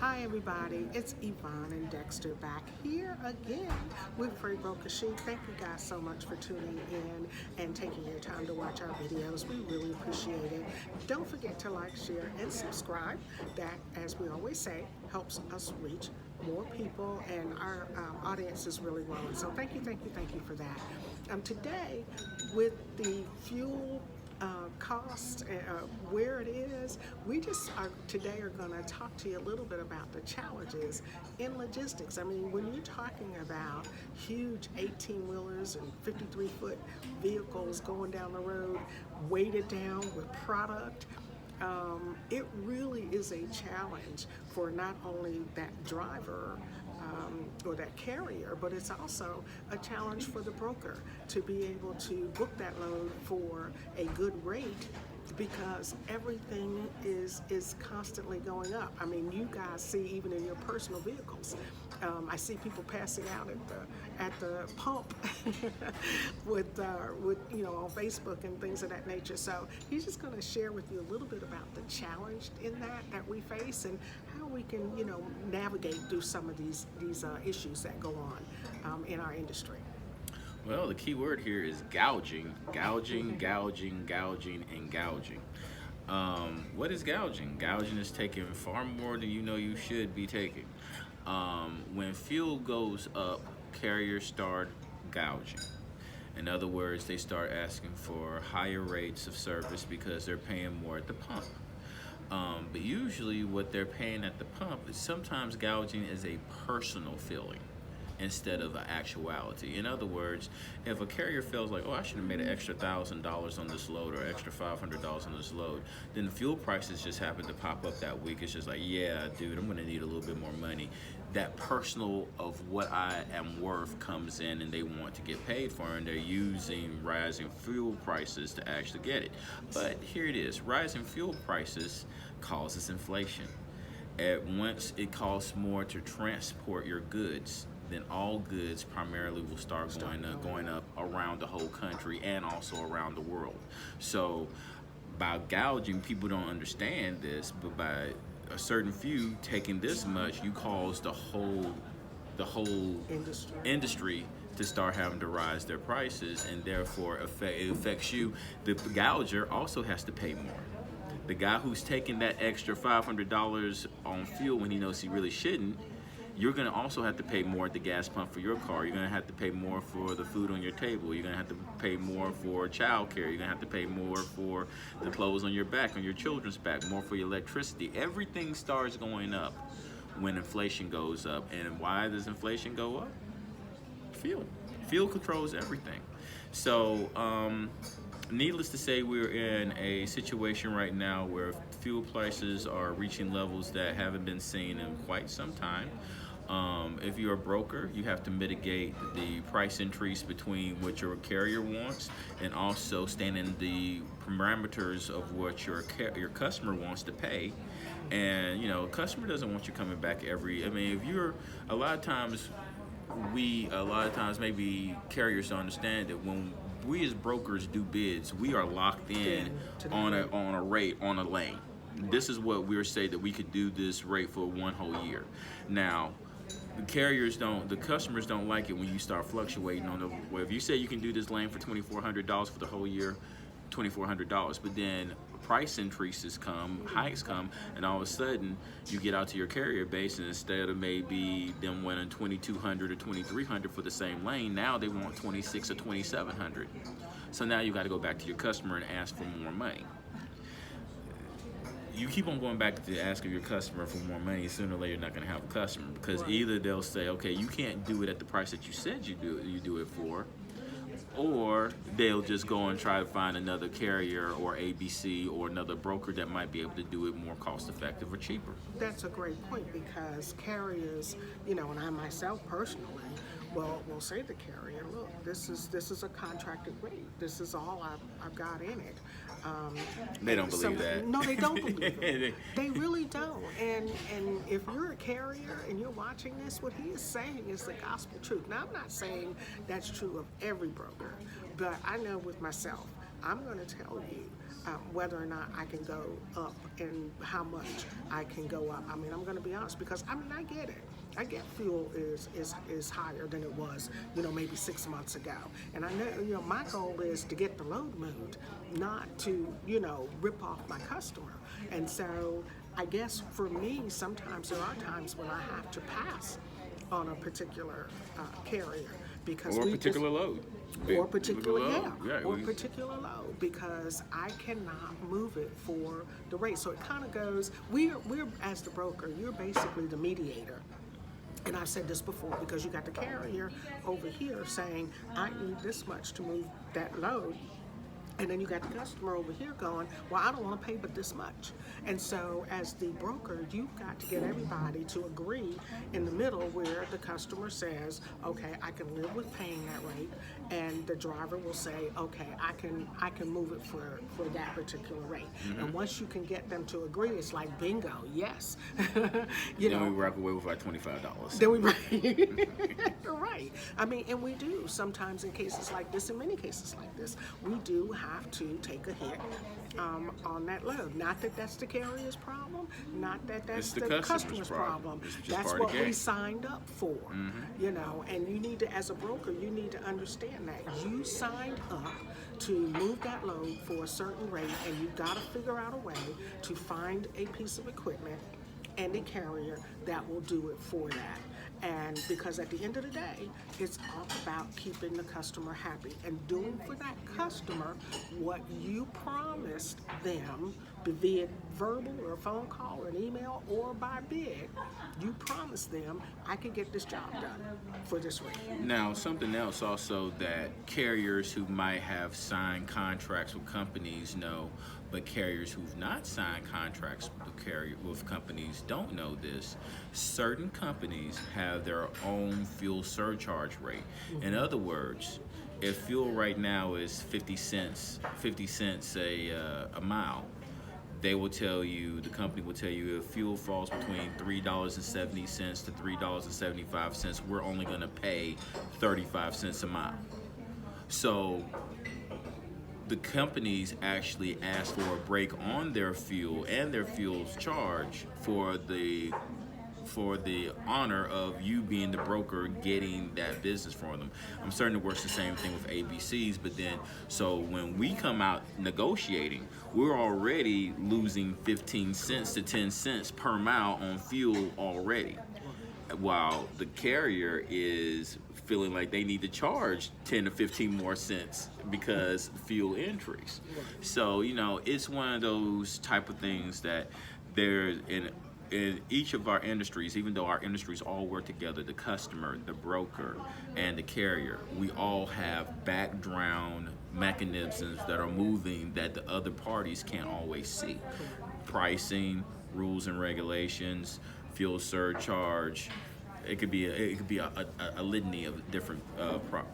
Hi everybody, it's Yvonne and Dexter back here again with Freightbrokerchic. Thank you guys so much for tuning in and taking your time to watch our videos. We really appreciate it. Don't forget to like, share, and subscribe. That, as we always say, helps us reach more people, and our audience is really growing. So thank you for that. Today, with the fuel cost, where it is, we just are today are going to talk to you a little bit about the challenges in logistics. I mean, when you're talking about huge 18-wheelers and 53-foot vehicles going down the road, weighted down with product, it really is a challenge for not only that driver or that carrier, but it's also a challenge for the broker to be able to book that load for a good rate, because everything is constantly going up. I mean, you guys see even in your personal vehicles. I see people passing out at the pump with on Facebook and things of that nature. So he's just going to share with you a little bit about the challenge in that we face and how we can navigate through some of these issues that go on in our industry. Well, the key word here is gouging. Gouging, gouging, gouging, and gouging. What is gouging? Gouging is taking far more than you know you should be taking. When fuel goes up, carriers start gouging. In other words, they start asking for higher rates of service because they're paying more at the pump. But usually what they're paying at the pump is sometimes gouging is a personal feeling instead of an actuality. In other words, if a carrier feels like, oh, I should have made an extra $1,000 on this load or extra $500 on this load, then the fuel prices just happen to pop up that week. It's just like, yeah, dude, I'm gonna need a little bit more money. That personal of what I am worth comes in, and they want to get paid for it, and they're using rising fuel prices to actually get it. But here it is, rising fuel prices causes inflation. At once it costs more to transport your goods, then all goods primarily will start going up around the whole country and also around the world. So by gouging, people don't understand this, but by a certain few taking this much, you cause the whole industry to start having to rise their prices, and therefore it affects you. The gouger also has to pay more. The guy who's taking that extra $500 on fuel when he knows he really shouldn't, you're going to also have to pay more at the gas pump for your car. You're going to have to pay more for the food on your table. You're going to have to pay more for child care. You're going to have to pay more for the clothes on your back, on your children's back, more for your electricity. Everything starts going up when inflation goes up. And why does inflation go up? Fuel. Fuel controls everything. So, needless to say, we're in a situation right now where fuel prices are reaching levels that haven't been seen in quite some time. If you're a broker, you have to mitigate the price increase between what your carrier wants and also stand in the parameters of what your customer wants to pay. And customer doesn't want you coming back if you're a lot of times maybe carriers don't understand that when we as brokers do bids, we are locked in on a rate, on a lane. This is what we're saying, that we could do this rate for one whole year. Now, the customers don't like it when you start fluctuating on if you say you can do this lane for $2,400 for the whole year, $2,400, but then price increases come, hikes come, and all of a sudden you get out to your carrier base, and instead of maybe them winning $2,200 or $2,300 for the same lane, now they want $2,600 or $2,700. So now you got to go back to your customer and ask for more money. You keep on going back to ask your customer for more money, sooner or later you're not going to have a customer, because either they'll say, okay, you can't do it at the price that you said you do it for, or they'll just go and try to find another carrier or ABC or another broker that might be able to do it more cost effective or cheaper. That's a great point, because carriers, and I myself personally will say to the carrier, look, this is a contracted rate. This is all I've got in it. They don't believe that. No, they don't believe it. They really don't. And if you're a carrier and you're watching this, what he is saying is the gospel truth. Now, I'm not saying that's true of every broker, but I know with myself, I'm going to tell you whether or not I can go up and how much I can go up. I mean, I'm going to be honest because I mean, I get it. I get fuel is higher than it was, maybe 6 months ago. And I know, my goal is to get the load moved, not to, rip off my customer. And so I guess for me, sometimes there are times when I have to pass on a particular carrier because or a particular load. Or particular load. Particular load because I cannot move it for the rate. So it kind of goes. We're as the broker, you're basically the mediator. And I've said this before because you got the carrier over here saying I need this much to move that load. And then you got the customer over here going, well, I don't want to pay but this much. And so as the broker, you've got to get everybody to agree in the middle where the customer says, okay, I can live with paying that rate. And the driver will say, okay, I can move it for that particular rate. And once you can get them to agree, it's like bingo, yes. Then we walk away with like $25. Then we right. I mean, and we do sometimes in cases like this, in many cases like this, we do have to take a hit on that load. Not that that's the carrier's problem, not that that's the customer's problem. That's what we signed up for, and you need to, as a broker, you need to understand that you signed up to move that load for a certain rate, and you've got to figure out a way to find a piece of equipment and a carrier that will do it for that. And because at the end of the day, it's all about keeping the customer happy and doing for that customer what you promised them, be it verbal or a phone call or an email or by bid. You promised them, I can get this job done for this rate. Now, something else also that carriers who might have signed contracts with companies know, but carriers who've not signed contracts with companies don't know this. Certain companies have their own fuel surcharge rate. In other words, if fuel right now is 50 cents a mile, they will tell you, the company will tell you, if fuel falls between $3.70 to $3.75, we're only going to pay 35 cents a mile. So the companies actually ask for a break on their fuel and their fuel's charge for the honor of you being the broker getting that business for them. I'm certain it works the same thing with ABCs, but then, so when we come out negotiating, we're already losing 15 cents to 10 cents per mile on fuel already, while the carrier is feeling like they need to charge 10 to 15 more cents because fuel increase. So, it's one of those type of things that there's in each of our industries, even though our industries all work together, the customer, the broker, and the carrier, we all have background mechanisms that are moving that the other parties can't always see. Pricing, rules and regulations, fuel surcharge. It could be a litany of different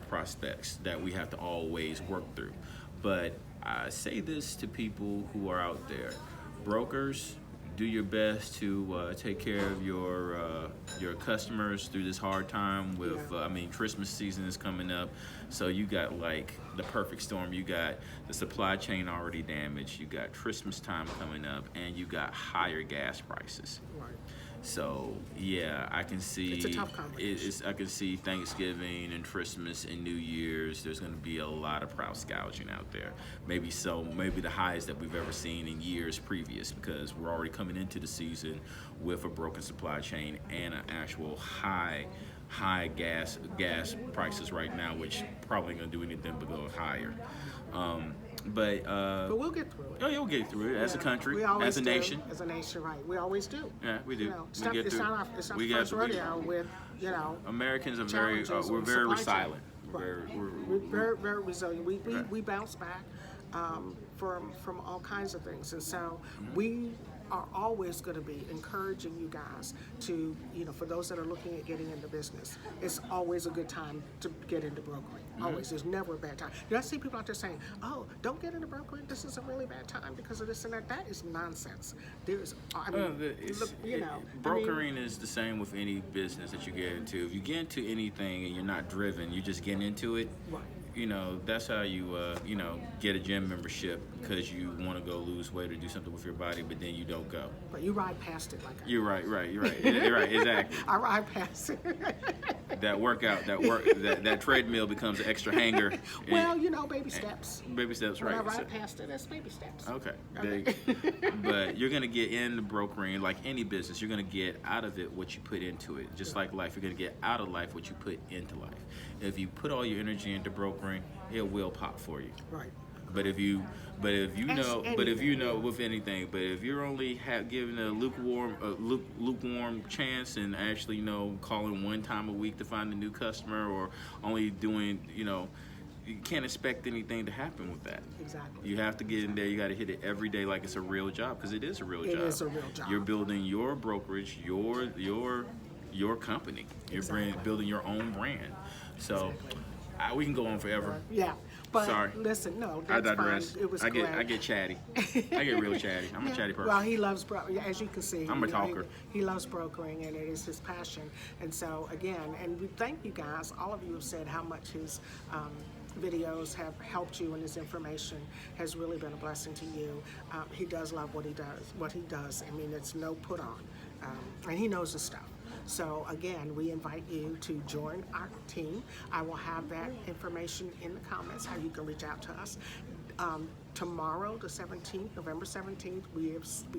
prospects that we have to always work through. But I say this to people who are out there, brokers, do your best to take care of your customers through this hard time. With Christmas season is coming up, so you got like the perfect storm. You got the supply chain already damaged. You got Christmas time coming up, and you got higher gas prices. Right. So yeah, I can see it's a tough conversation. I can see Thanksgiving and Christmas and New Year's. There's going to be a lot of price gouging out there. Maybe the highest that we've ever seen in years previous, because we're already coming into the season with a broken supply chain and an actual high gas prices right now, which probably going to do anything but go higher. But we'll get through it. Oh, you'll get through it as a country, as a nation. As a nation, right? We always do. Yeah, we do. It's not our first rodeo with, Americans are we're very resilient. Right. We're very resilient. We bounce back from all kinds of things, and so we are always going to be encouraging you guys to, for those that are looking at getting into business, it's always a good time to get into brokering. Always. There's never a bad time. I see people out there saying, oh, don't get into brokering. This is a really bad time because of this and that. That is nonsense. Brokering is the same with any business that you get into. If you get into anything and you're not driven, you're just getting into it. Right. that's how you get a gym membership because you want to go lose weight or do something with your body, but then you don't go. But you ride past it like I You're right. You're right, exactly. I ride past it. That workout, that treadmill becomes an extra hanger. Well, baby steps. Baby steps, When right. I ride past it, that's baby steps. Okay. But you're going to get in the brokering, like any business, you're going to get out of it what you put into it. Just like life, you're going to get out of life what you put into life. If you put all your energy into brokering, it will pop for you. Right. But if you know with anything, but if you're only given a lukewarm chance and actually calling one time a week to find a new customer, or only doing you can't expect anything to happen with that. Exactly. You have to get in there. You got to hit it every day like it's a real job, because it is a real job. It is a real job. You're building your brokerage, your company. You're building your own brand. So we can go on forever. Yeah. But sorry. Listen, no, I that's digress. fine. It was I great. get chatty. I get real chatty. I'm a chatty person. Well, he loves, as you can see. I'm a talker. He loves brokering, and it is his passion. And so, again, and we thank you guys. All of you have said how much his videos have helped you, and his information has really been a blessing to you. He does love what he does. I mean, it's no put on. And he knows his stuff. So again, we invite you to join our team. I will have that information in the comments, how you can reach out to us. Tomorrow, the 17th, November 17th, we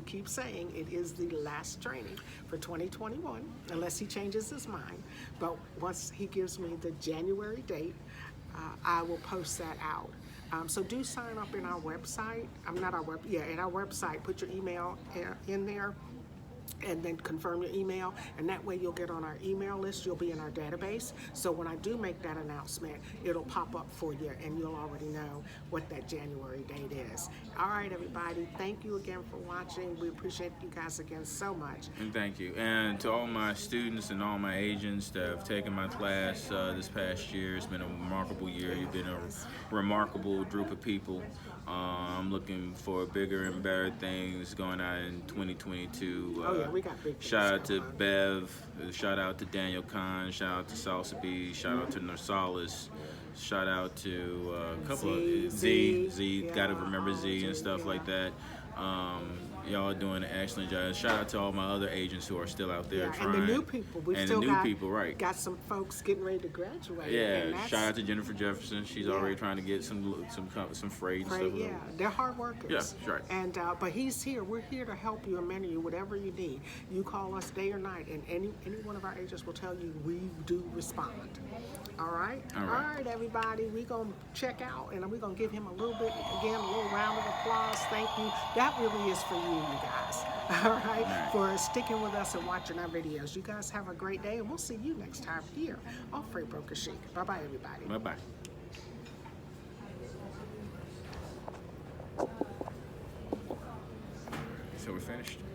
keep saying it is the last training for 2021, unless he changes his mind. But once he gives me the January date, I will post that out. So do sign up in our website. In our website, put your email in there, and then confirm your email, and that way you'll get on our email list. You'll be in our database, so when I do make that announcement, it'll pop up for you, and you'll already know what that January date is. All right, everybody, thank you again for watching. We appreciate you guys again so much. And thank you. And to all my students and all my agents that have taken my class this past year, it's been a remarkable year. You've been a remarkable group of people. I'm looking for bigger and better things going on in 2022. We got big things. Shout out to Bev, shout out to Daniel Kahn, shout out to Salsa B, shout out to Narsalis, shout out to a couple of Z. Gotta remember Z and stuff like that. Y'all are doing an excellent job. Shout out to all my other agents who are still out there trying. And the new people. We've still got some folks getting ready to graduate. Yeah, shout out to Jennifer Jefferson. She's already trying to get some freight and stuff. Yeah, they're hard workers. Yeah, that's right. And but he's here. We're here to help you and mentor you, whatever you need. You call us day or night, and any one of our agents will tell you we do respond. All right? All right, everybody. We're going to check out, and we're going to give him a little round of applause. Thank you. That really is for you guys. All right? For sticking with us and watching our videos. You guys have a great day, and we'll see you next time here on Freightbrokerchic. Bye-bye, everybody. Bye-bye. So we're finished?